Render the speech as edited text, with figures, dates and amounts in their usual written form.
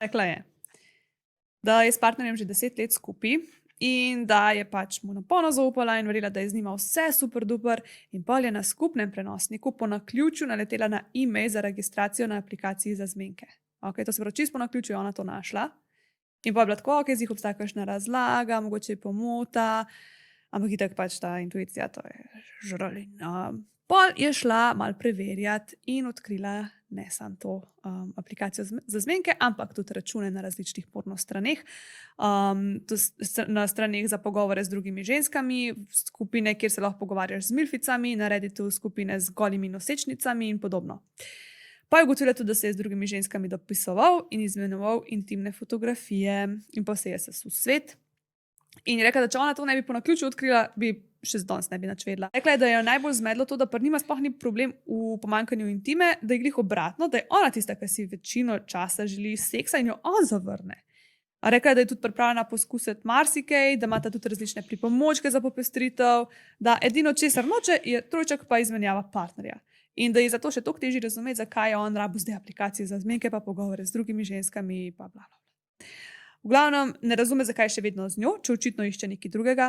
Rekla je, da je s partnerjem že 10 let skupaj in da je pač mu na polno zaupala in verjela, da je z njima vse super duper, in pol je na skupnem prenosniku po naključju naletela na e-mail za registracijo na aplikaciji za zmenke. Ok, to se pravi, čisto po naključju je ona to našla. In pa je bila tako, ok, zdaj obstaja kakšna razlaga, mogoče je pomota, ampak itak pač ta intuicija, to je žrl. In pol je šla mal preverjati in odkrila ne samo to aplikacijo za zmenke, ampak tudi račune na različnih porno straneh, na straneh za pogovore z drugimi ženskami, skupine, kjer se lahko pogovarjaš z milficami, na Redditu skupine z golimi nosečnicami in podobno. Pa je ugotovila tudi, da se je z drugimi ženskami dopisoval in izmenjeval intimne fotografije in pa se je sesul svet. In je rekla, da če ona to ne bi po naključju odkrila, bi še danes ne bi nič vedela. Rekla je, da je jo najbolj zmedlo to, da pri njima sploh ni problem v pomanjkanju intime, da je glih obratno, da je ona tista, ki si večino časa želi seksa in jo on zavrne. A rekla je, da je tudi pripravljena poskusiti marsikaj, da imata tudi različne pripomočke za popestritev, da edino česar noče je trojček pa izmenjava partnerja. In da je zato še toliko težje razumeti, zakaj je on rabil zdaj aplikacije za zmenke pa pogovore z drugimi ženskami pa bla bla bla. V glavnem ne razume, zakaj je še vedno z njo, če očitno išče nekaj drugega.